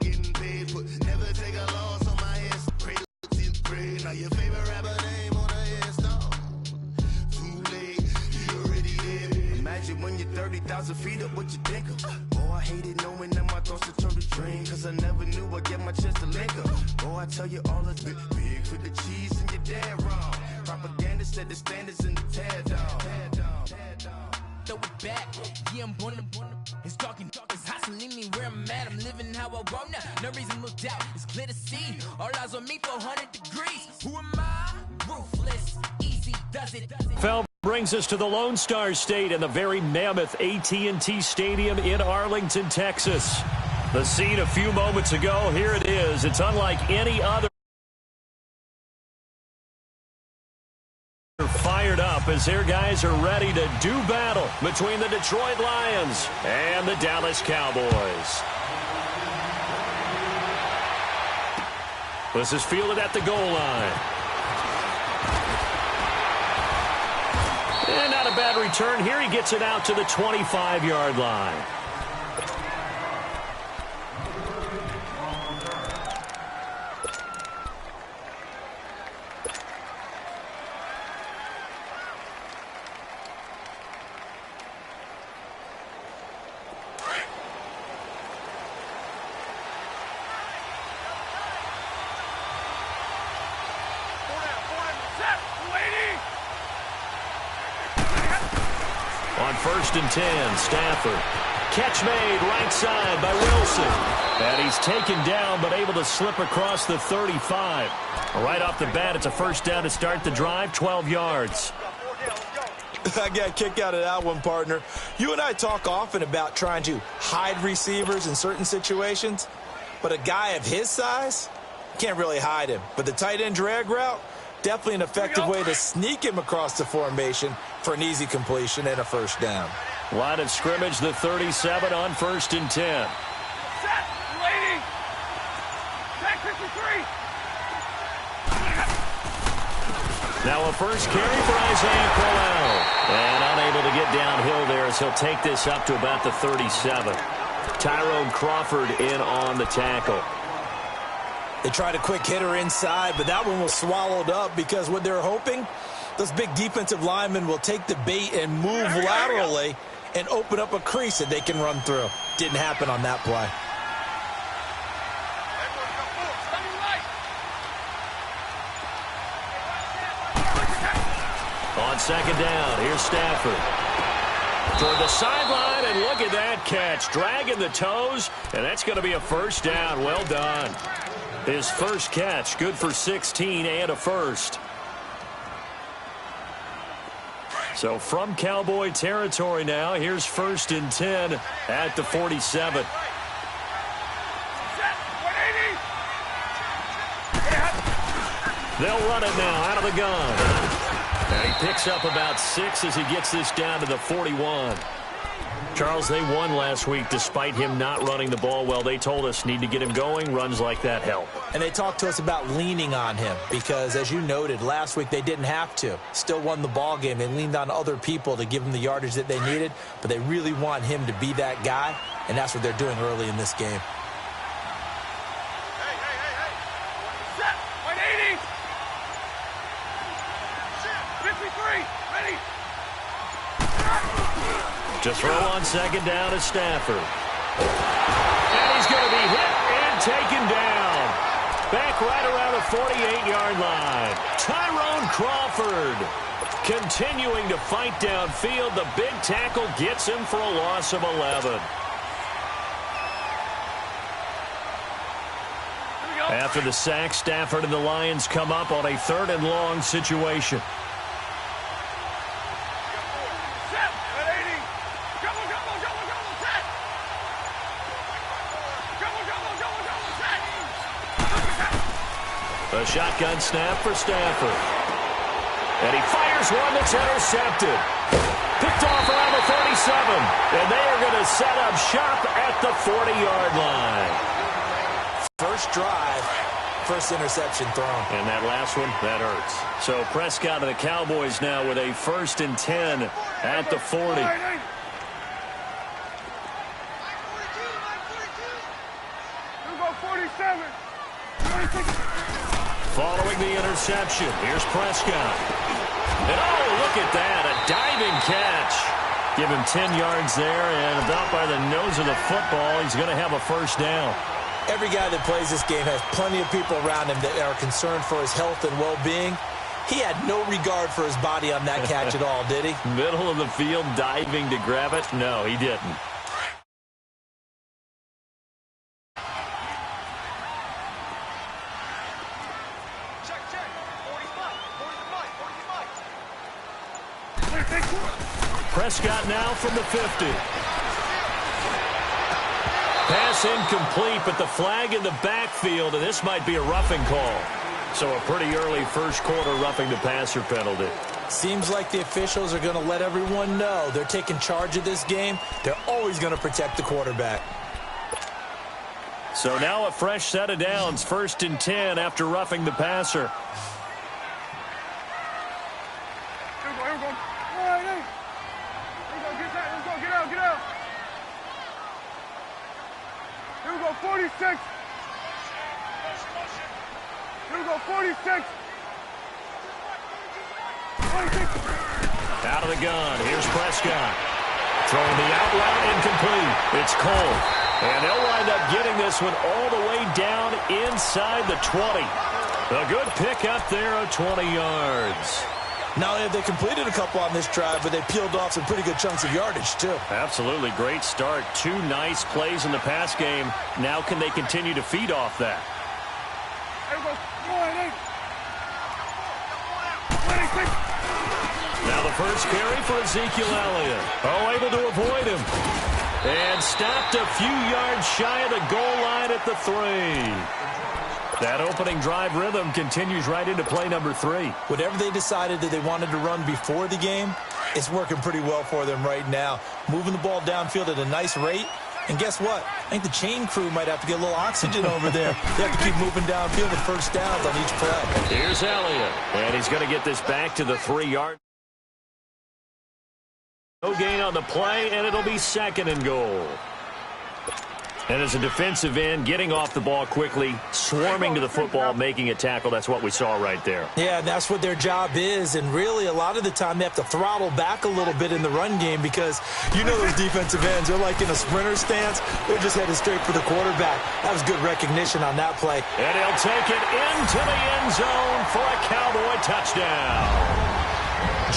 Getting paid, but never take a loss on my ass. Pray to 10th grade. Now your favorite rapper name on a headstone. Too late, you already there. Imagine when you're 30,000 feet up, what you think of? Oh, I hated knowing that my thoughts would turn to dream. Cause I never knew I'd get my chance to link up. Oh, I tell you all it's big for the cheese and you're dead wrong. Propaganda set the standards in the tear down. Throw it back, yeah, I'm born to. It's dark, it's hot, so leave me where I'm at. I'm living how I want now. No reason to look doubt, it's clear to see. All eyes on me, 400 degrees. Who am I? Ruthless, easy, does it. Foul brings us to the Lone Star State and the very mammoth AT&T Stadium in Arlington, Texas. The scene a few moments ago, here it is. It's unlike any other. Fired up as their guys are ready to do battle between the Detroit Lions and the Dallas Cowboys. This is fielded at the goal line. And not a bad return here. He gets it out to the 25-yard line. On 1st and 10, Stafford. Catch made right side by Wilson. And he's taken down but able to slip across the 35. Right off the bat, it's a first down to start the drive, 12 yards. I got a kick out of that one, partner. You and I talk often about trying to hide receivers in certain situations, but a guy of his size can't really hide him. But the tight end drag route, definitely an effective way to sneak him across the formation for an easy completion and a first down. Line of scrimmage, the 37 on 1st and 10. Set, lady. Tag 53. Now a first carry for Isaiah Crowell. And unable to get downhill there as he'll take this up to about the 37. Tyrone Crawford in on the tackle. They tried a quick hitter inside, but that one was swallowed up because what they're hoping, those big defensive linemen will take the bait and move laterally and open up a crease that they can run through. Didn't happen on that play. On 2nd down, here's Stafford. Toward the sideline, and look at that catch. Dragging the toes, and that's going to be a first down. Well done. His first catch, good for 16 and a first. So from Cowboy territory now, here's 1st and 10 at the 47. They'll run it now out of the gun. And he picks up about 6 as he gets this down to the 41. Charles, they won last week despite him not running the ball well. They told us need to get him going. Runs like that help. And they talked to us about leaning on him because, as you noted, last week they didn't have to. Still won the ball game. They leaned on other people to give them the yardage that they needed, but they really want him to be that guy, and that's what they're doing early in this game. Set, 180. 53, ready. To throw on 2nd down is Stafford. And he's going to be hit and taken down. Back right around the 48-yard line. Tyrone Crawford continuing to fight downfield. The big tackle gets him for a loss of 11. After the sack, Stafford and the Lions come up on a 3rd and long situation. A shotgun snap for Stafford. And he fires one that's intercepted. Picked off around the 37. And they are going to set up shop at the 40-yard line. First drive, first interception thrown. And that last one, that hurts. So Prescott and the Cowboys now with a 1st and 10 at the 40. 27. 26. Following the interception, here's Prescott. And oh, look at that, a diving catch. Give him 10 yards there, and about by the nose of the football, he's going to have a first down. Every guy that plays this game has plenty of people around him that are concerned for his health and well-being. He had no regard for his body on that catch at all, did he? Middle of the field, diving to grab it? No, he didn't. Prescott now from the 50. Pass incomplete, but the flag in the backfield, and this might be a roughing call. So a pretty early first quarter roughing the passer penalty. Seems like the officials are going to let everyone know they're taking charge of this game. They're always going to protect the quarterback. So now a fresh set of downs, 1st and 10 after roughing the passer. Here we go, here we go. All right, hey. Here we go, get that, let's go, get out, get out. Here we go, 46. Here we go, 46. 46. Out of the gun, here's Prescott. Throwing the out route incomplete. It's Cole. And they'll wind up getting this one all the way down inside the 20. A good pick up there of 20 yards. Not only have they completed a couple on this drive, but they peeled off some pretty good chunks of yardage, too. Absolutely. Great start. 2 nice plays in the pass game. Now can they continue to feed off that? Here we go, 26. Now the first carry for Ezekiel Elliott. Oh, able to avoid him. And stopped a few yards shy of the goal line at the 3. That opening drive rhythm continues right into play number 3. Whatever they decided that they wanted to run before the game, it's working pretty well for them right now. Moving the ball downfield at a nice rate. And guess what? I think the chain crew might have to get a little oxygen over there. They have to keep moving downfield with first downs on each play. Here's Elliott. And he's going to get this back to the 3-yard. No gain on the play, and it'll be 2nd and goal. And as a defensive end, getting off the ball quickly, swarming to the football, making a tackle, that's what we saw right there. Yeah, and that's what their job is. And really, a lot of the time, they have to throttle back a little bit in the run game because you know those defensive ends, they're like in a sprinter stance. They're just headed straight for the quarterback. That was good recognition on that play. And he'll take it into the end zone for a Cowboy touchdown.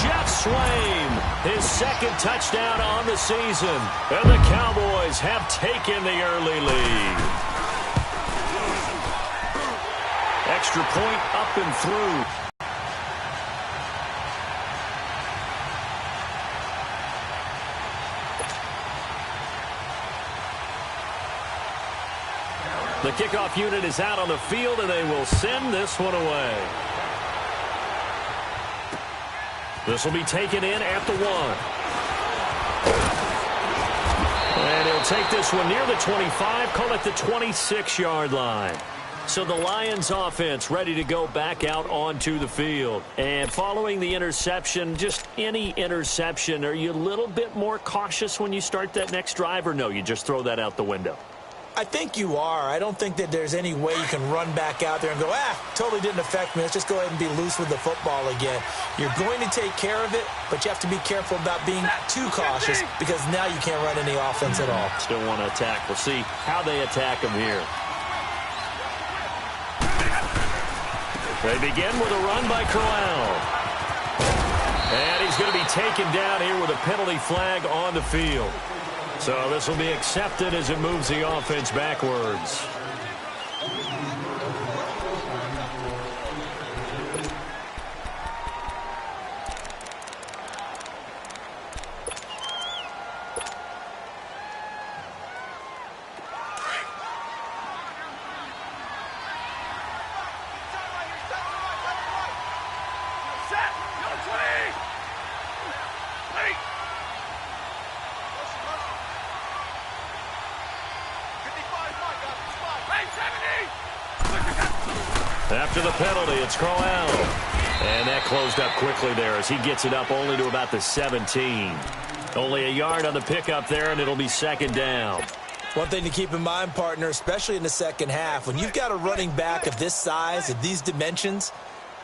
Jeff Swain, his 2nd touchdown on the season. And the Cowboys have taken the early lead. Extra point up and through. The kickoff unit is out on the field, and they will send this one away. This will be taken in at the 1. And he'll take this one near the 25, call it the 26-yard line. So the Lions offense ready to go back out onto the field. And following the interception, just any interception, are you a little bit more cautious when you start that next drive, or no, you just throw that out the window? I think you are. I don't think that there's any way you can run back out there and go, totally didn't affect me. Let's just go ahead and be loose with the football again. You're going to take care of it, but you have to be careful about being too cautious because now you can't run any offense at all. Still want to attack. We'll see how they attack him here. They begin with a run by Corral. And he's going to be taken down here with a penalty flag on the field. So this will be accepted as it moves the offense backwards. After the penalty, it's Corral. And that closed up quickly there as he gets it up only to about the 17. Only a yard on the pickup there, and it'll be 2nd down. One thing to keep in mind, partner, especially in the second half, when you've got a running back of this size, of these dimensions,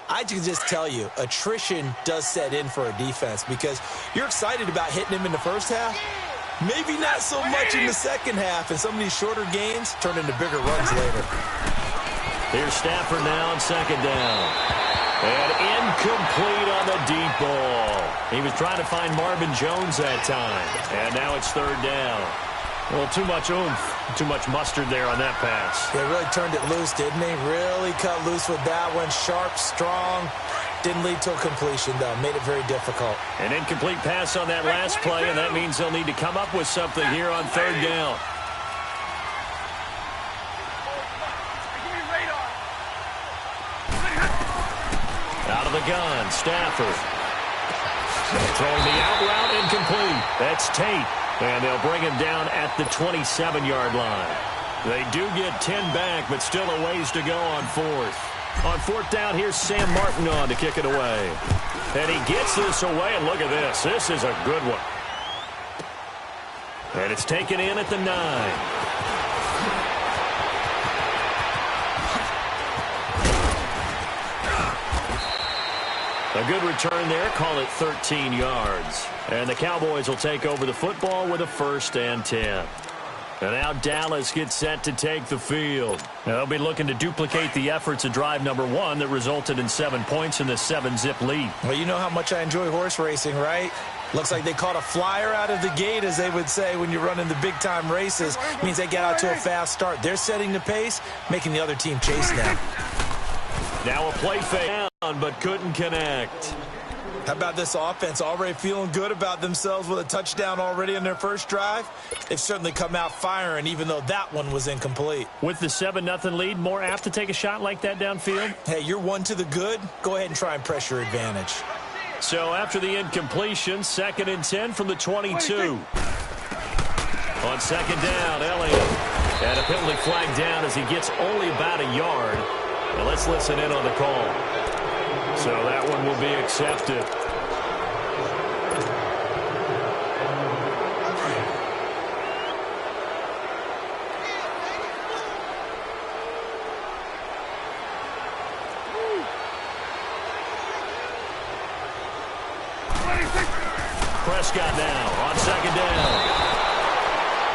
I can just tell you, attrition does set in for a defense because you're excited about hitting him in the first half. Maybe not so much in the second half, and some of these shorter gains turn into bigger runs later. Here's Stafford now on second down. And incomplete on the deep ball. He was trying to find Marvin Jones that time. And now it's third down. Well, too much oomph, too much mustard there on that pass. They really turned it loose, didn't they? Really cut loose with that one. Sharp, strong. Didn't lead to a completion, though. Made it very difficult. An incomplete pass on that last play, and that means they'll need to come up with something here on third down. Out of the gun, Stafford. Throwing the out route, incomplete. That's Tate. And they'll bring him down at the 27-yard line. They do get 10 back, but still a ways to go on fourth. On fourth down, here's Sam Martin on to kick it away. And he gets this away, and look at this. This is a good one. And it's taken in at the 9. A good return there, call it 13 yards. And the Cowboys will take over the football with a 1st and 10. And now Dallas gets set to take the field. They'll be looking to duplicate the efforts of drive number 1 that resulted in 7 points in the 7-zip lead. Well, you know how much I enjoy horse racing, right? Looks like they caught a flyer out of the gate, as they would say when you're running the big-time races. Means they get out to a fast start. They're setting the pace, making the other team chase them. Now a play fake down, but couldn't connect. How about this offense already feeling good about themselves with a touchdown already in their first drive? They've certainly come out firing, even though that one was incomplete. With the 7-0 lead, more apt to take a shot like that downfield? Hey, you're one to the good. Go ahead and try and press your advantage. So after the incompletion, 2nd and 10 from the 22. On second down, Elliott. And a penalty flag down as he gets only about a yard. Now let's listen in on the call. So that one will be accepted. Prescott now on second down.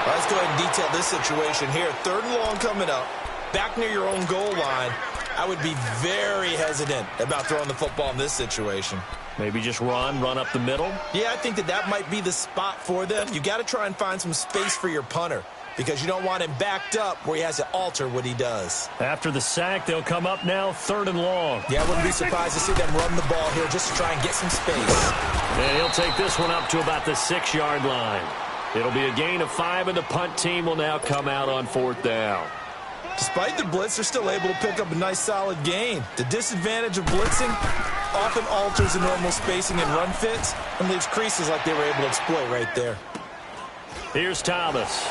Let's go ahead and detail this situation here. 3rd and long coming up. Back near your own goal line. I would be very hesitant about throwing the football in this situation. Maybe just run up the middle? Yeah, I think that might be the spot for them. You got to try and find some space for your punter because you don't want him backed up where he has to alter what he does. After the sack, they'll come up now 3rd and long. Yeah, I wouldn't be surprised to see them run the ball here just to try and get some space. And he'll take this one up to about the 6-yard line. It'll be a gain of 5, and the punt team will now come out on 4th down. Despite the blitz, they're still able to pick up a nice solid gain. The disadvantage of blitzing often alters the normal spacing and run fits and leaves creases like they were able to exploit right there. Here's Thomas.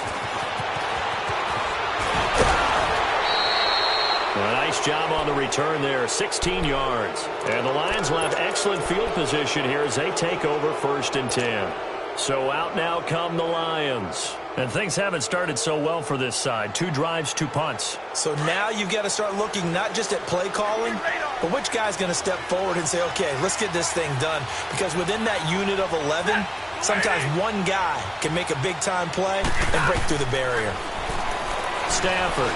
A nice job on the return there, 16 yards. And the Lions will have excellent field position here as they take over 1st and 10. So out now come the Lions. And things haven't started so well for this side. 2 drives, 2 punts. So now you've got to start looking not just at play calling, but which guy's going to step forward and say, okay, let's get this thing done. Because within that unit of 11, sometimes one guy can make a big-time play and break through the barrier. Stafford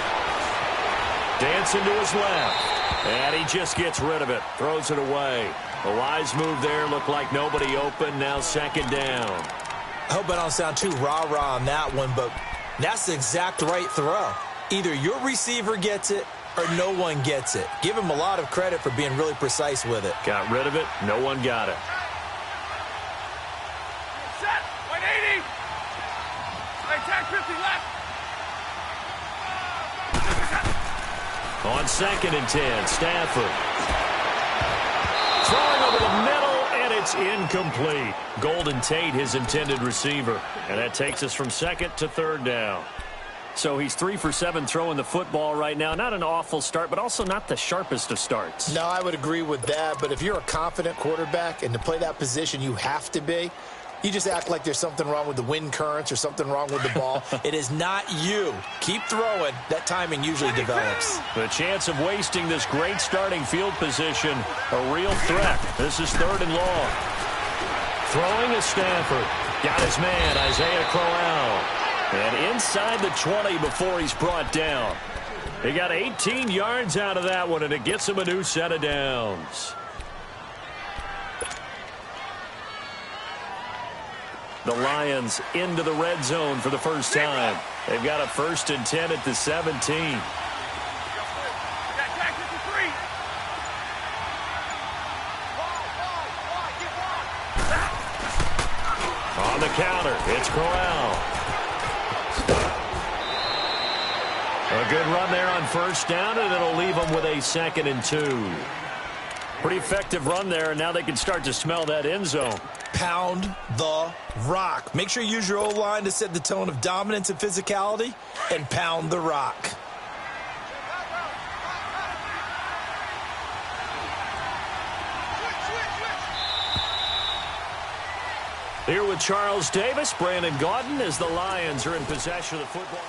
dancing to his left. And he just gets rid of it. Throws it away. A wise move there. Looked like nobody open. Now 2nd down. I hope I don't sound too rah-rah on that one, but that's the exact right throw. Either your receiver gets it or no one gets it. Give him a lot of credit for being really precise with it. Got rid of it. No one got it. Set. 180. Attack 50 left. On 2nd and 10, Stafford. Throwing over the middle, and it's incomplete. Golden Tate, his intended receiver. And that takes us from 2nd to 3rd down. So he's 3 for 7 throwing the football right now. Not an awful start, but also not the sharpest of starts. No, I would agree with that. But if you're a confident quarterback and to play that position, you have to be. You just act like there's something wrong with the wind currents or something wrong with the ball. It is not you. Keep throwing. That timing usually develops. The chance of wasting this great starting field position, a real threat. This is 3rd and long. Throwing is Stafford. Got his man, Isaiah Crowell. And inside the 20 before he's brought down. He got 18 yards out of that one, and it gets him a new set of downs. The Lions into the red zone for the first time. They've got a 1st and 10 at the 17. On the counter, it's Corral. A good run there on 1st down, and it'll leave them with a 2nd and 2. Pretty effective run there, and now they can start to smell that end zone. Pound the rock. Make sure you use your O-line to set the tone of dominance and physicality, and pound the rock. Here with Charles Davis, Brandon Gaudin, as the Lions are in possession of the football.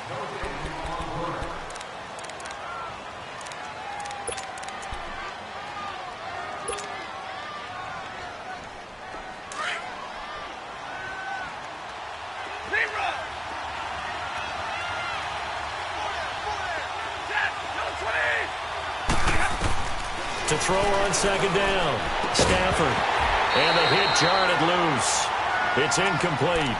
To throw on 2nd down. Stafford. And the hit jarred it loose. It's incomplete.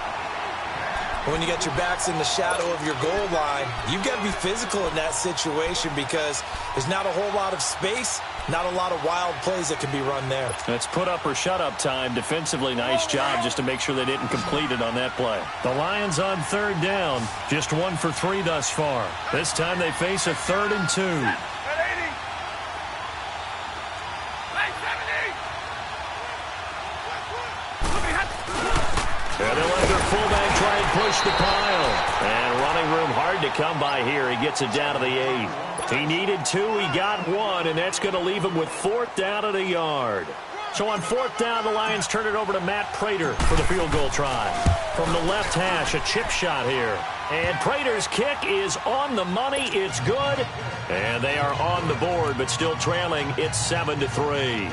When you got your backs in the shadow of your goal line, you've got to be physical in that situation because there's not a whole lot of space, not a lot of wild plays that can be run there. It's put up or shut up time. Defensively, nice job just to make sure they didn't complete it on that play. The Lions on 3rd down, just 1 for 3 thus far. This time they face a 3rd and 2. And they'll let their fullback try and push the pile. And running room hard to come by here. He gets it down to the 8. He needed 2. He got 1, and that's going to leave him with 4th down at a yard. So on 4th down, the Lions turn it over to Matt Prater for the field goal try. From the left hash, a chip shot here. And Prater's kick is on the money. It's good. And they are on the board, but still trailing. It's 7-3.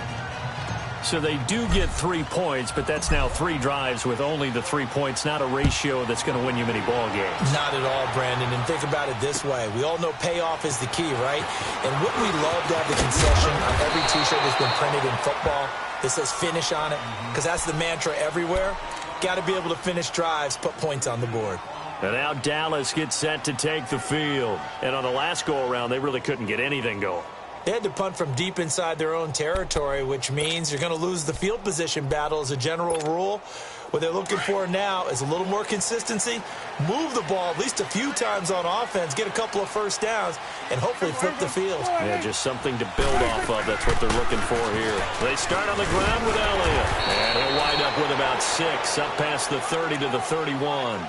So they do get 3 points, but that's now 3 drives with only the 3 points, not a ratio that's going to win you many ball games. Not at all, Brandon. And think about it this way. We all know payoff is the key, right? And wouldn't we love to have the concession on every T-shirt that's been printed in football that says finish on it? Because that's the mantra everywhere. Got to be able to finish drives, put points on the board. And now Dallas gets set to take the field. And on the last go-around, they really couldn't get anything going. They had to punt from deep inside their own territory, which means you're going to lose the field position battle as a general rule. What they're looking for now is a little more consistency, move the ball at least a few times on offense, get a couple of 1st downs, and hopefully flip the field. Yeah, just something to build off of. That's what they're looking for here. They start on the ground with Elliott. And he'll wind up with about 6, up past the 30 to the 31.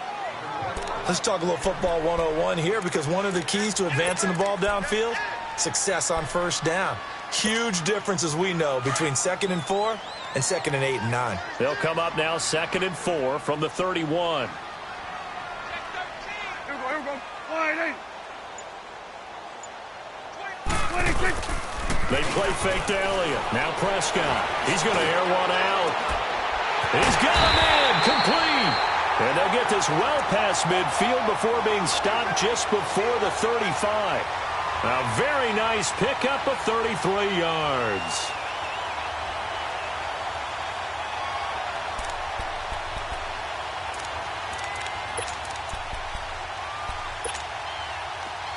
Let's talk a little football 101 here, because one of the keys to advancing the ball downfield, success on 1st down. Huge difference, as we know, between 2nd and 4 and 2nd and 8 and 9. They'll come up now 2nd and 4 from the 31. Here we go. 1-8. They play fake to Elliott. Now Prescott. He's going to air one out. He's got him in. Complete. And they'll get this well past midfield before being stopped just before the 35. A very nice pickup of 33 yards.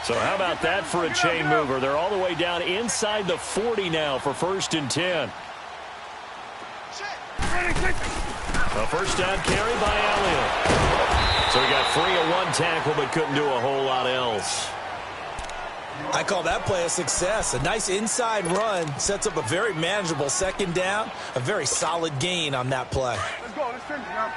So how about that for a chain mover? They're all the way down inside the 40 now for 1st and 10. A 1st down carry by Elliott. So he got free of 1 tackle but couldn't do a whole lot else. I call that play a success. A nice inside run sets up a very manageable 2nd down, a very solid gain on that play. Let's go. Let's finish now.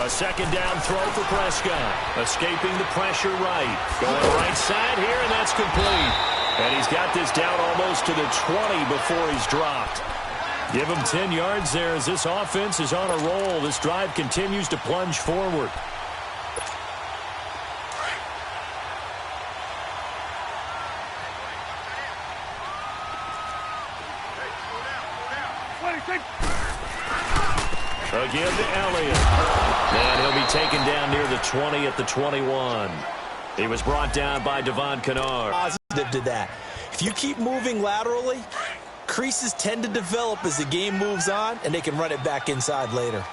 A second down throw for Prescott. Escaping the pressure right. Going right side here, and that's complete. And he's got this down almost to the 20 before he's dropped. Give him 10 yards there as this offense is on a roll. This drive continues to plunge forward. Again to Elliott. And he'll be taken down near the 20 at the 21. He was brought down by Devon Kennard. Positive to that. If you keep moving laterally, creases tend to develop as the game moves on, and they can run it back inside later.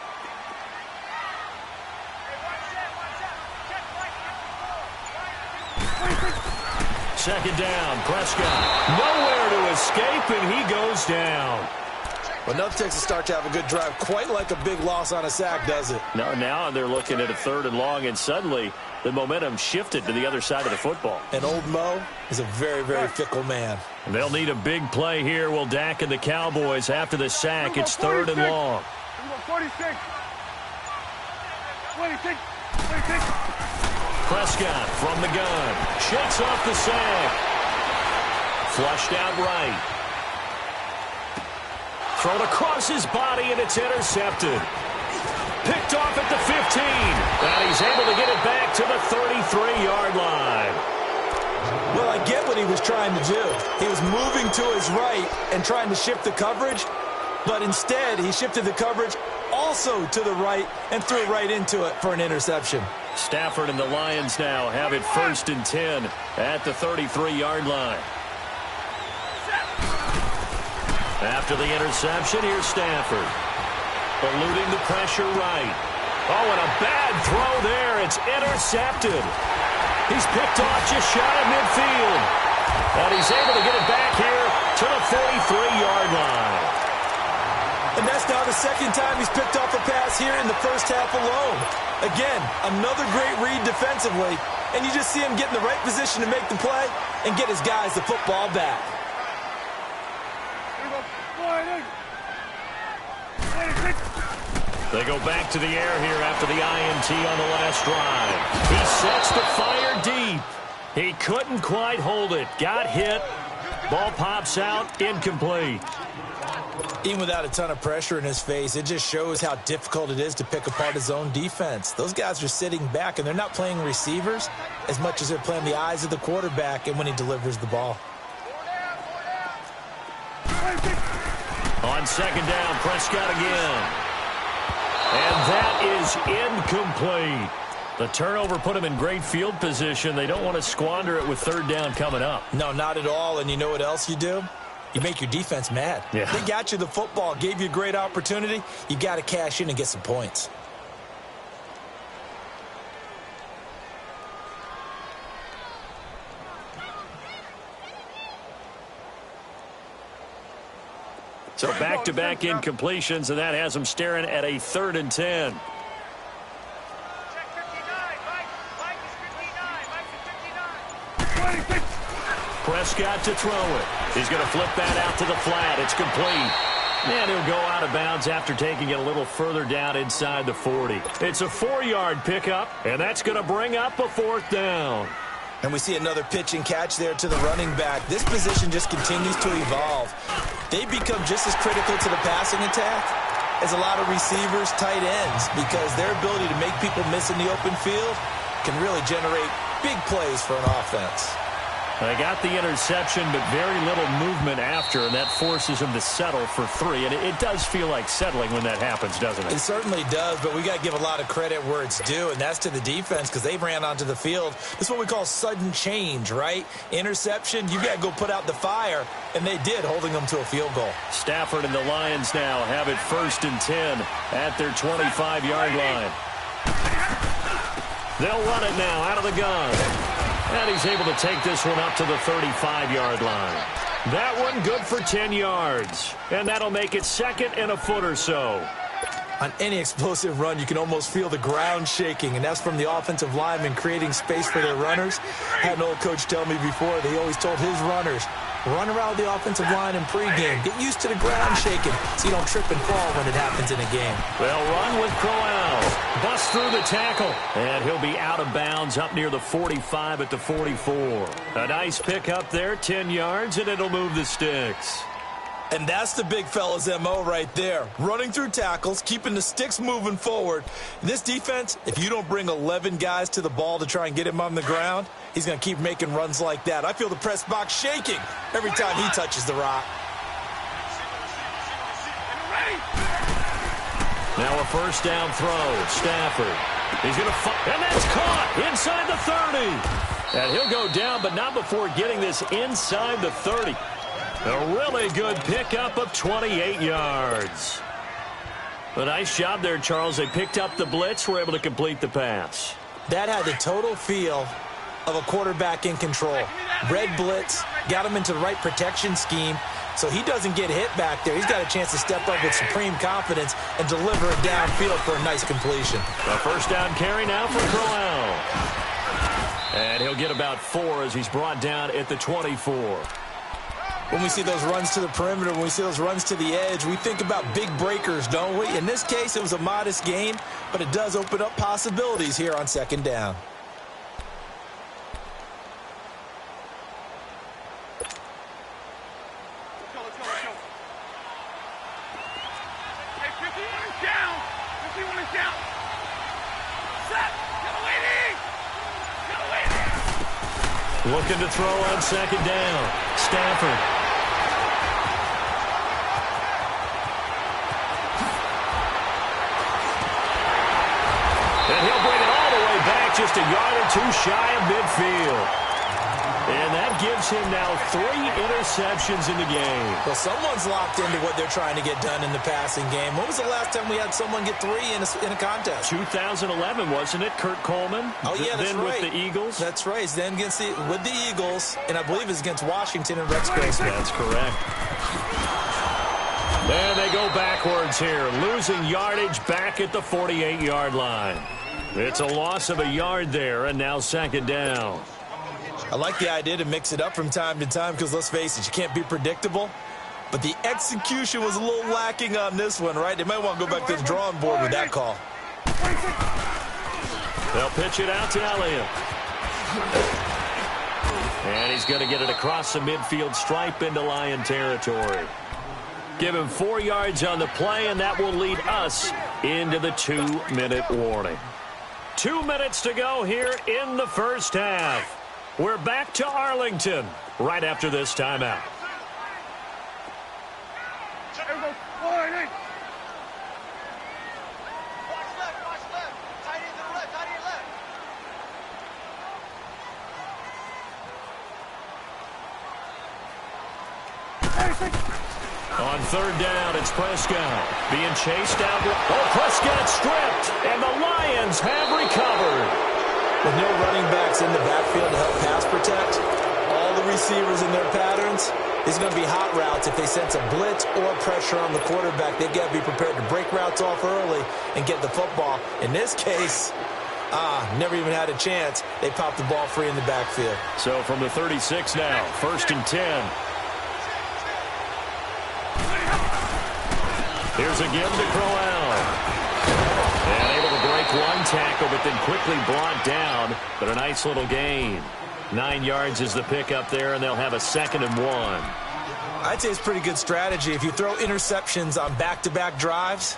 Second down, Prescott. Nowhere to escape, and he goes down. Enough takes a start to have a good drive, quite like a big loss on a sack, does it? No, now they're looking at a 3rd and long, and suddenly the momentum shifted to the other side of the football. And old Mo is a very, very fickle man. And they'll need a big play here. Will Dak and the Cowboys after the sack. It's 3rd and long. 46. 26. Prescott from the gun. Shakes off the sack. Flushed out right. Thrown across his body, and it's intercepted. Picked off at the 15. And he's able to get it back to the 33-yard line. Well, I get what he was trying to do. He was moving to his right and trying to shift the coverage, but instead he shifted the coverage also to the right and threw right into it for an interception. Stafford and the Lions now have it 1st and 10 at the 33-yard line. After the interception, here's Stafford. Eluding the pressure right. Oh, and a bad throw there. It's intercepted. He's picked off just shy of midfield. And he's able to get it back here to the 43-yard line. And that's now the second time he's picked off a pass here in the first half alone. Again, another great read defensively. And you just see him get in the right position to make the play and get his guys the football back. They go back to the air here after the INT on the last drive. He sets the fire deep. He couldn't quite hold it. Got hit. Ball pops out. Incomplete. Even without a ton of pressure in his face, it just shows how difficult it is to pick apart his own defense. Those guys are sitting back, and they're not playing receivers as much as they're playing the eyes of the quarterback and when he delivers the ball. On second down, Prescott again. And that is incomplete. The turnover put him in great field position. They don't want to squander it with 3rd down coming up. No, not at all. And you know what else you do? You make your defense mad. Yeah. They got you the football, gave you a great opportunity. You got to cash in and get some points. So back-to-back incompletions, and that has them staring at a 3rd and 10. Prescott to throw it. He's going to flip that out to the flat. It's complete. And he'll go out of bounds after taking it a little further down inside the 40. It's a 4-yard pickup, and that's going to bring up a 4th down. And we see another pitch and catch there to the running back. This position just continues to evolve. They become just as critical to the passing attack as a lot of receivers, tight ends, because their ability to make people miss in the open field can really generate big plays for an offense. They got the interception, but very little movement after, and that forces them to settle for 3. And it does feel like settling when that happens, doesn't it? It certainly does, but we got to give a lot of credit where it's due, and that's to the defense because they ran onto the field. This is what we call sudden change, right? Interception, you got to go put out the fire, and they did, holding them to a field goal. Stafford and the Lions now have it 1st and 10 at their 25-yard line. They'll run it now out of the gun. And he's able to take this one up to the 35-yard line. That one good for 10 yards. And that'll make it 2nd and a foot or so. On any explosive run, you can almost feel the ground shaking, and that's from the offensive linemen creating space for their runners. I had an old coach tell me before that he always told his runners, Run around the offensive line in pregame. Get used to the ground shaking so you don't trip and fall when it happens in a game. They'll run with Crowell. Bust through the tackle. And he'll be out of bounds up near the 45 at the 44. A nice pick up there, 10 yards, and it'll move the sticks. And that's the big fella's MO right there. Running through tackles, keeping the sticks moving forward. In this defense, if you don't bring 11 guys to the ball to try and get him on the ground, he's going to keep making runs like that. I feel the press box shaking every time he touches the rock. Now a first down throw. Stafford. He's going to fight. And that's caught inside the 30. And he'll go down, but not before getting this inside the 30. A really good pickup of 28 yards. A nice job there, Charles. They picked up the blitz, were able to complete the pass. That had the total feel of a quarterback in control. Red blitz, got him into the right protection scheme, so he doesn't get hit back there. He's got a chance to step up with supreme confidence and deliver it downfield for a nice completion. A first down carry now for Crowell. And he'll get about 4 as he's brought down at the 24. When we see those runs to the perimeter, when we see those runs to the edge, we think about big breakers, don't we? In this case, it was a modest gain, but it does open up possibilities here on second down. Let's go. Hey, 51 is down. 51 is down. Set. Get away. Looking to throw on second down. Stafford. And he'll bring it all the way back, just a yard or two shy of midfield. And that gives him now 3 interceptions in the game. Well, someone's locked into what they're trying to get done in the passing game. When was the last time we had someone get 3 in a contest? 2011, wasn't it? Kurt Coleman? Oh, yeah, that's then right. With the Eagles? That's right. Then with the Eagles, and I believe it's against Washington and Rex Grossman. That's correct. And they go backwards here, losing yardage back at the 48-yard line. It's a loss of a yard there, and now second down. I like the idea to mix it up from time to time because, let's face it, you can't be predictable. But the execution was a little lacking on this one, right? They might want to go back to the drawing board with that call. They'll pitch it out to Elliott. And he's going to get it across the midfield stripe into Lion territory. Give him 4 yards on the play, and that will lead us into the 2-minute warning. 2 minutes to go here in the first half. We're back to Arlington right after this timeout. Watch left. Tight end to the left. On third down, it's Prescott being chased out. Oh, Prescott stripped, and the Lions have recovered. With no running backs in the backfield to help pass protect, all the receivers in their patterns, these are going to be hot routes. If they sense a blitz or pressure on the quarterback, they've got to be prepared to break routes off early and get the football. In this case, never even had a chance. They popped the ball free in the backfield. So from the 36 now, 1st and 10. Here's a give to Crowell. And able to break one tackle, but then quickly brought down. But a nice little gain. 9 yards is the pickup there, and they'll have a 2nd and 1. I'd say it's pretty good strategy. If you throw interceptions on back-to-back drives,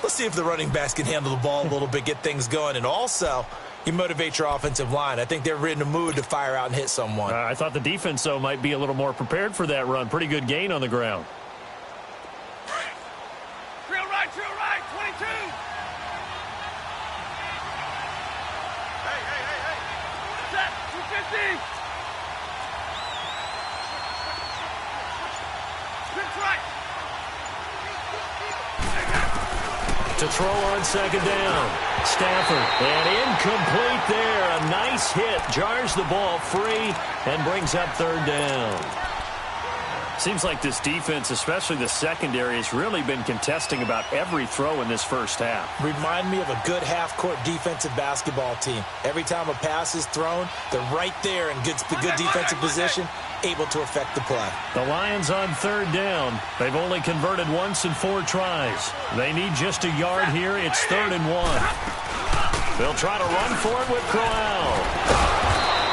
let's see if the running backs can handle the ball a little bit, get things going. And also, you motivate your offensive line. I think they're in a mood to fire out and hit someone. I thought the defense, though, might be a little more prepared for that run. Pretty good gain on the ground. Trail right, 22. Hey. Set, 250. Pitch right. To throw on second down. Stafford, and incomplete there. A nice hit, jars the ball free, and brings up third down. Seems like this defense, especially the secondary, has really been contesting about every throw in this first half. Remind me of a good half-court defensive basketball team. Every time a pass is thrown, they're right there in good defensive position, able to affect the play. The Lions on third down. They've only converted once in 4 tries. They need just a yard here. It's 3rd and 1. They'll try to run for it with Crowell.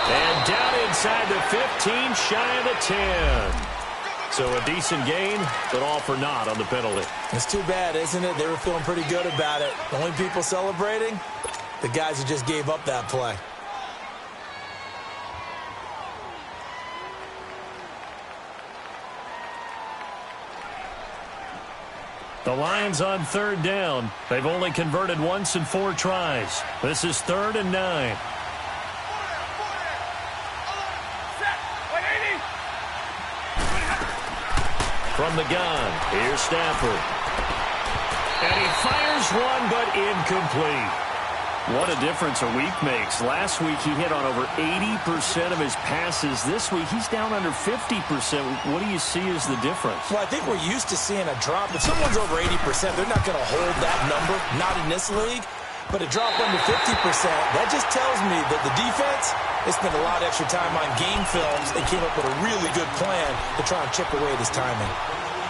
And down inside the 15, shy of the 10. So a decent gain, but all for naught on the penalty. It's too bad, isn't it? They were feeling pretty good about it. The only people celebrating, the guys who just gave up that play. The Lions on third down. They've only converted once in 4 tries. This is 3rd and 9. From the gun, here's Stafford. And he fires one, but incomplete. What a difference a week makes. Last week, he hit on over 80% of his passes. This week, he's down under 50%. What do you see as the difference? Well, I think we're used to seeing a drop. If someone's over 80%, they're not going to hold that number, not in this league. But a drop under 50%, that just tells me that the defense, they spent a lot of extra time on game films and came up with a really good plan to try and chip away this timing.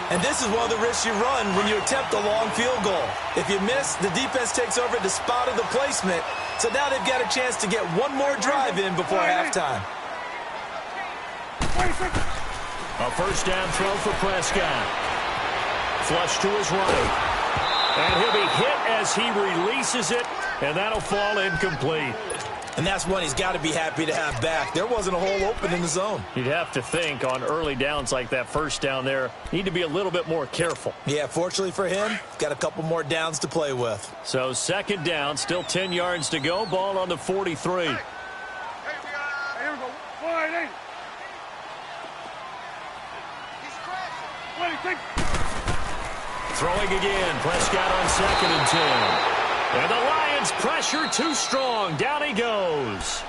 And this is one of the risks you run when you attempt a long field goal. If you miss, the defense takes over at the spot of the placement. So now they've got a chance to get one more drive in before halftime. A first down throw for Prescott. Flush to his right. And he'll be hit as he releases it, and that'll fall incomplete. And that's one he's got to be happy to have back. There wasn't a hole open in the zone. You'd have to think on early downs like that first down there, need to be a little bit more careful. Yeah, fortunately for him, got a couple more downs to play with. So 2nd down, still 10 yards to go. Ball on the 43. Here we go. 180. He's crashing. Throwing again. Prescott on 2nd and 10. And the Lions pressure too strong. Down he goes.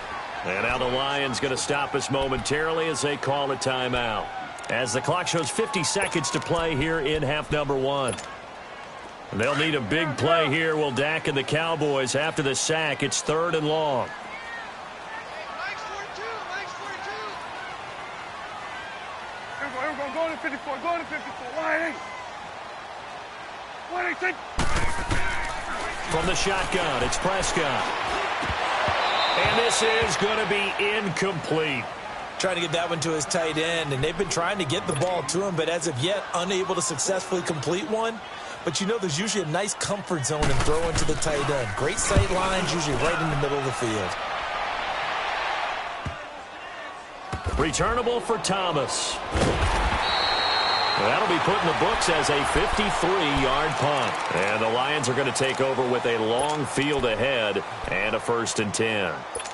And now the Lions going to stop us momentarily as they call a timeout. As the clock shows 50 seconds to play here in half number 1. And they'll need a big play here. Will Dak and the Cowboys after the sack. It's 3rd and long. Here we go. Go to 54. Go to 54. 180. 180. From the shotgun, it's Prescott. And this is going to be incomplete. Trying to get that one to his tight end, and they've been trying to get the ball to him, but as of yet, unable to successfully complete one. But you know there's usually a nice comfort zone in throwing to the tight end. Great sight lines, usually right in the middle of the field. Returnable for Thomas. That'll be put in the books as a 53-yard punt. And the Lions are going to take over with a long field ahead and a 1st and 10.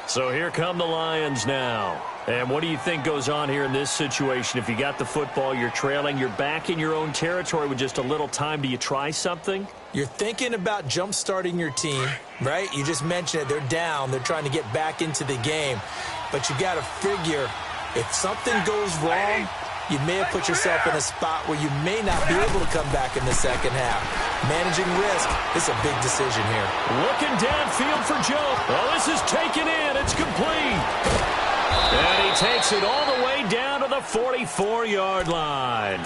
So here come the Lions now. And what do you think goes on here in this situation? If you got the football, you're trailing, you're back in your own territory with just a little time. Do you try something? You're thinking about jump-starting your team, right? You just mentioned it. They're down. They're trying to get back into the game. But you got to figure if something goes wrong, you may have put yourself in a spot where you may not be able to come back in the second half. Managing risk is a big decision here. Looking downfield for Joe. Oh, this is taken in. It's complete. And he takes it all the way down to the 44-yard line.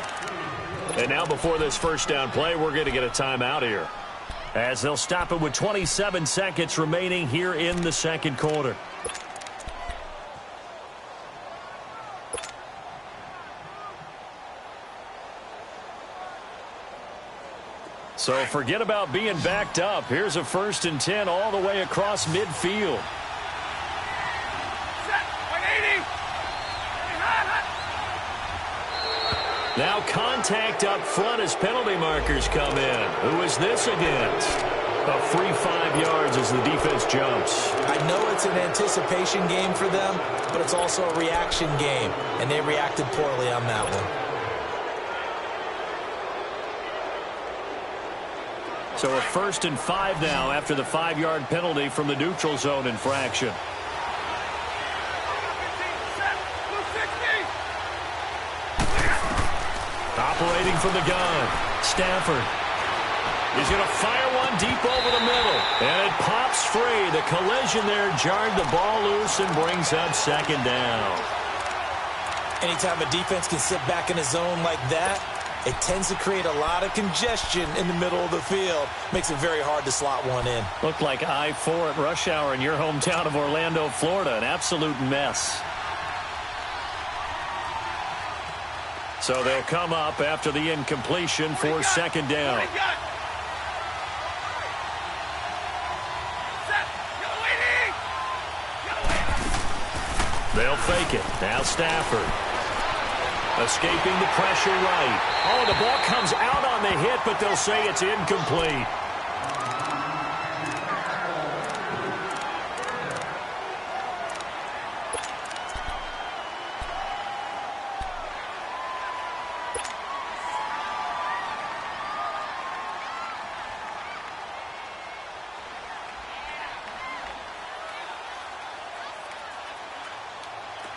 And now before this first down play, we're going to get a timeout here, as they'll stop it with 27 seconds remaining here in the second quarter. So forget about being backed up. Here's a 1st and 10 all the way across midfield. Now contact up front as penalty markers come in. Who is this against? A free 5 yards as the defense jumps. I know it's an anticipation game for them, but it's also a reaction game, and they reacted poorly on that one. So a 1st and 5 now after the 5-yard penalty from the neutral zone infraction. Operating from the gun, Stafford. He's going to fire one deep over the middle. And it pops free. The collision there jarred the ball loose and brings up second down. Anytime a defense can sit back in a zone like that, it tends to create a lot of congestion in the middle of the field. Makes it very hard to slot one in. Looked like I-4 at rush hour in your hometown of Orlando, Florida. An absolute mess. So they'll come up after the incompletion for second down. They'll fake it. Now Stafford. Escaping the pressure right. Oh, the ball comes out on the hit, but they'll say it's incomplete.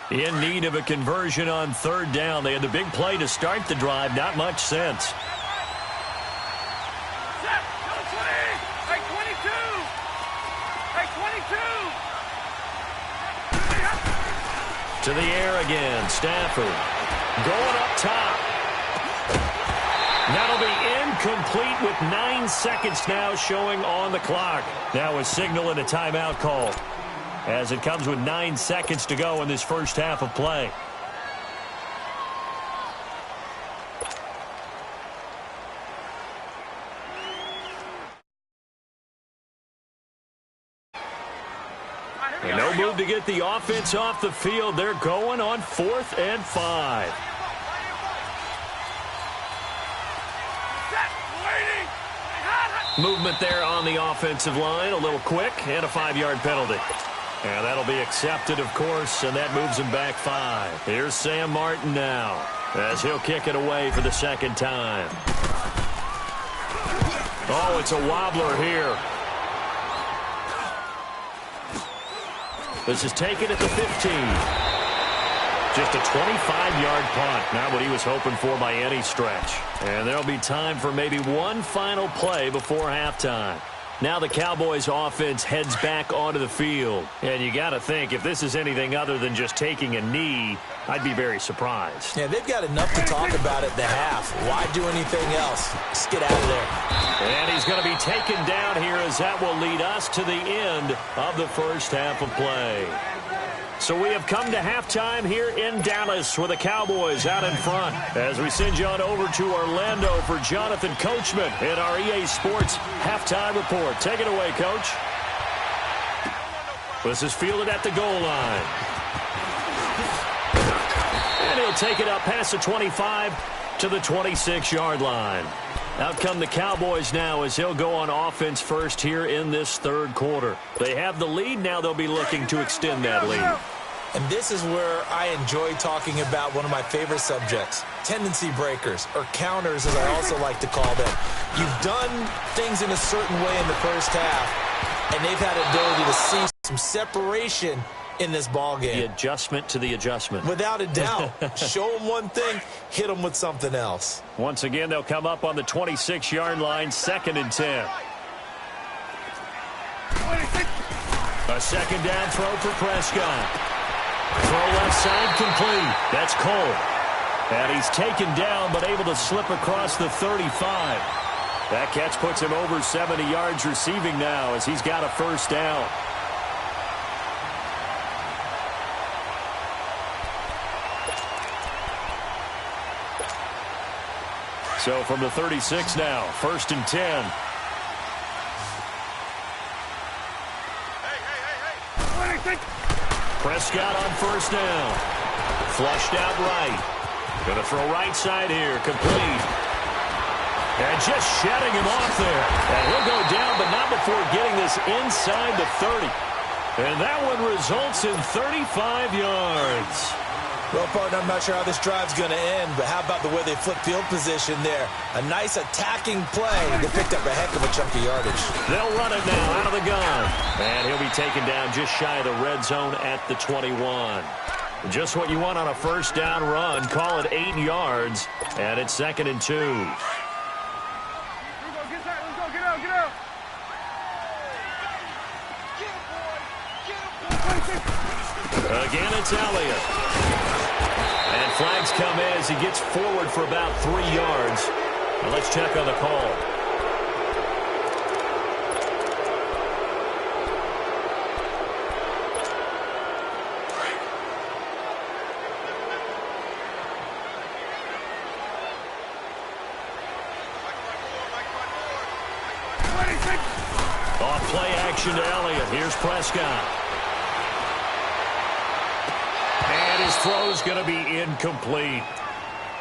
In need of a conversion on third down. They had the big play to start the drive. Not much sense. To the air again. Stafford going up top. That'll be incomplete with 9 seconds now showing on the clock. Now a signal and a timeout call, as it comes with 9 seconds to go in this first half of play. And no move to get the offense off the field. They're going on 4th and 5. Movement there on the offensive line. A little quick and a 5-yard penalty. And that'll be accepted, of course, and that moves him back 5. Here's Sam Martin now, as he'll kick it away for the second time. Oh, it's a wobbler here. This is taken at the 15. Just a 25-yard punt. Not what he was hoping for by any stretch. And there'll be time for maybe one final play before halftime. Now the Cowboys offense heads back onto the field. And you got to think, if this is anything other than just taking a knee, I'd be very surprised. Yeah, they've got enough to talk about at the half. Why do anything else? Just get out of there. And he's going to be taken down here, as that will lead us to the end of the first half of play. So we have come to halftime here in Dallas with the Cowboys out in front. As we send you on over to Orlando for Jonathan Coachman in our EA Sports halftime report. Take it away, Coach. This is fielded at the goal line. And he'll take it up past the 25 to the 26-yard line. Out come the Cowboys now, as he'll go on offense first here in this third quarter. They have the lead. Now they'll be looking to extend that lead. And this is where I enjoy talking about one of my favorite subjects, tendency breakers, or counters, as I also like to call them. You've done things in a certain way in the first half, and they've had the ability to see some separation in this ball game. The adjustment to the adjustment. Without a doubt. Show them one thing, hit them with something else. Once again, they'll come up on the 26-yard line, 2nd and 10. A second down throw for Prescott. Throw left side complete. That's Cole. And he's taken down, but able to slip across the 35. That catch puts him over 70 yards receiving now, as he's got a first down. So from the 36 now, 1st and 10. Prescott on first down. Flushed out right. Going to throw right side here. Complete. And just shedding him off there. And he'll go down, but not before getting this inside the 30. And that one results in 35 yards. Well, partner, I'm not sure how this drive's going to end, but how about the way they flip field position there? A nice attacking play. They picked up a heck of a chunk of yardage. They'll run it now out of the gun. And he'll be taken down just shy of the red zone at the 21. Just what you want on a first down run. Call it 8 yards, and it's 2nd and 2. Let's go, get out, get out. Again, it's Elliott. And flags come in as he gets forward for about 3 yards. Now let's check on the call. Off play action to Elliott. Here's Prescott. And his throw's going to be incomplete.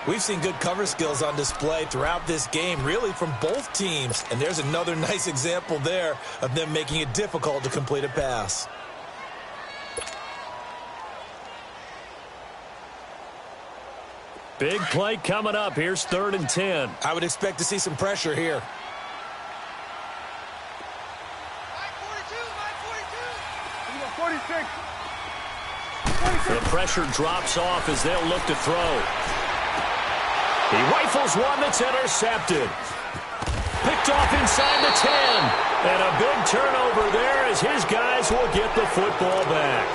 We've seen good cover skills on display throughout this game, really from both teams. And there's another nice example there of them making it difficult to complete a pass. Big play coming up. Here's 3rd and 10. I would expect to see some pressure here. The pressure drops off as they'll look to throw. He rifles one that's intercepted. Picked off inside the 10. And a big turnover there as his guys will get the football back.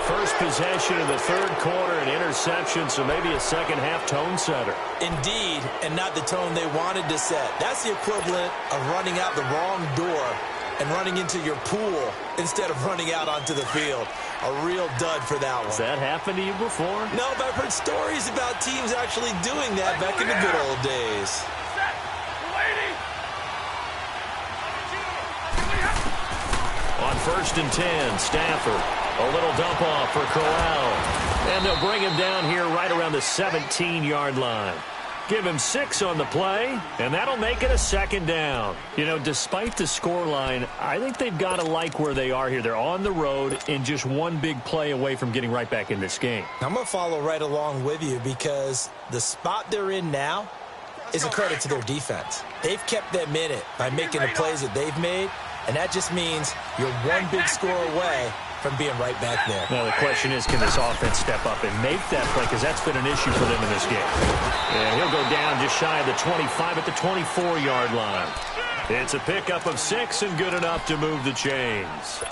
First possession of the 3rd quarter, an interception, so maybe a second-half tone setter. Indeed, and not the tone they wanted to set. That's the equivalent of running out the wrong door and running into your pool instead of running out onto the field. A real dud for that one. Has that happened to you before? No, but I've heard stories about teams actually doing that back in the good old days. On 1st and 10, Stafford. A little dump off for Crowell. And they'll bring him down here right around the 17-yard line. Give him 6 on the play, and that'll make it a 2nd down. You know, despite the scoreline, I think they've got to like where they are here. They're on the road and just one big play away from getting right back in this game. I'm going to follow right along with you because the spot they're in now is a credit to their defense. They've kept them in it by making the plays that they've made, and that just means you're one big score away from being right back there. Now the question is, can this offense step up and make that play? Because that's been an issue for them in this game. And he'll go down just shy of the 25 at the 24-yard line. It's a pickup of 6 and good enough to move the chains.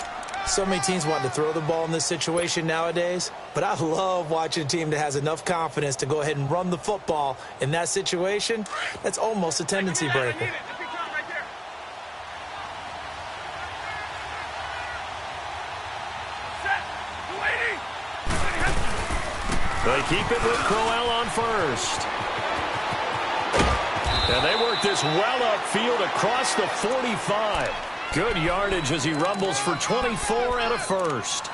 So many teams want to throw the ball in this situation nowadays, but I love watching a team that has enough confidence to go ahead and run the football in that situation. That's almost a tendency breaker. They keep it with Crowell on 1st. And they work this well upfield across the 45. Good yardage as he rumbles for 24 and a 1st.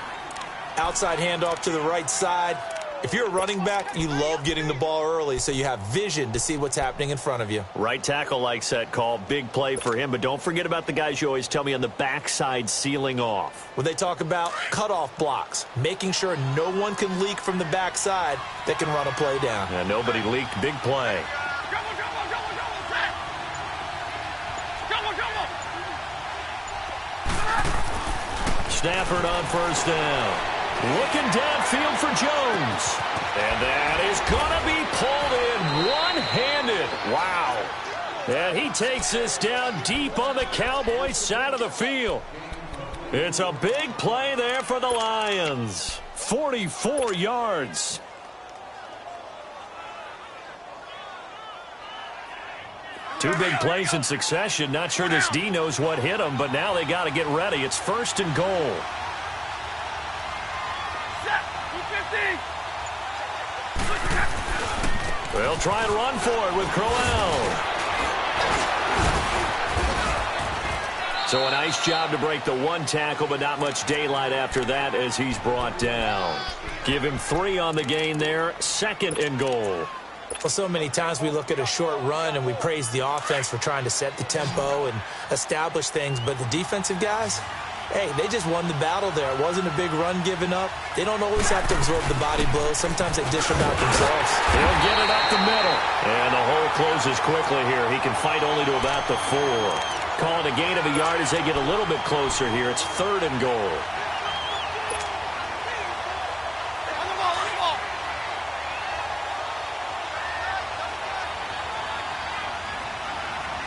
Outside handoff to the right side. If you're a running back, you love getting the ball early so you have vision to see what's happening in front of you. Right tackle likes that call. Big play for him, but don't forget about the guys you always tell me on the backside sealing off. When they talk about cutoff blocks, making sure no one can leak from the backside that can run a play down. And nobody leaked. Big play. Stafford on 1st down. Looking downfield for Jones. And that is going to be pulled in one-handed. Wow. And he takes this down deep on the Cowboys side of the field. It's a big play there for the Lions. 44 yards. Two big plays in succession. Not sure this D knows what hit him, but now they got to get ready. It's 1st and goal. They'll try and run for it with Crowell. So a nice job to break the one tackle, but not much daylight after that as he's brought down. Give him 3 on the gain there. 2nd and goal. Well, so many times we look at a short run and we praise the offense for trying to set the tempo and establish things, but the defensive guys, hey, they just won the battle there. It wasn't a big run given up. They don't always have to absorb the body blows. Sometimes they dish them out themselves. He'll get it up the middle. And the hole closes quickly here. He can fight only to about the 4. Call it a gain of a yard as they get a little bit closer here. It's 3rd and goal.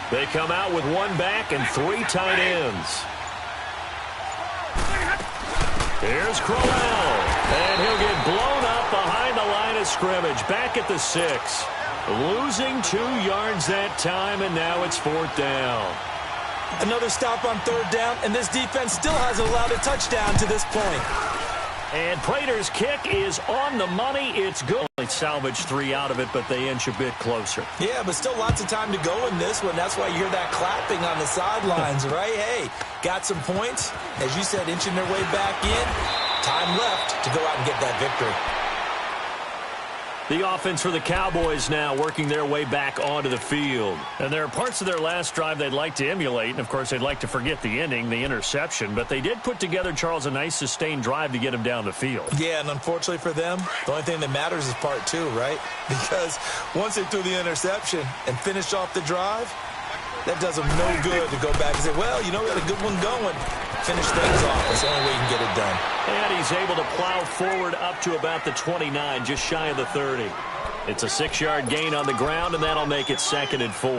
They come out with one back and 3 tight ends. Here's Crowell, and he'll get blown up behind the line of scrimmage, back at the 6. Losing 2 yards that time, and now it's 4th down. Another stop on 3rd down, and this defense still hasn't allowed a touchdown to this point. And Prater's kick is on the money. It's good. They salvaged 3 out of it, but they inch a bit closer. Yeah, but still lots of time to go in this one. That's why you hear that clapping on the sidelines, right? Hey, got some points. As you said, inching their way back in. Time left to go out and get that victory. The offense for the Cowboys now working their way back onto the field. And there are parts of their last drive they'd like to emulate. And, of course, they'd like to forget the ending, the interception. But they did put together, Charles, a nice sustained drive to get them down the field. Yeah, and unfortunately for them, the only thing that matters is part 2, right? Because once they threw the interception and finished off the drive, that does them no good to go back and say, well, you know, we had a good one going. Finish things off. That's the only way you can get it done. And he's able to plow forward up to about the 29, just shy of the 30. It's a 6-yard gain on the ground, and that'll make it 2nd and 4.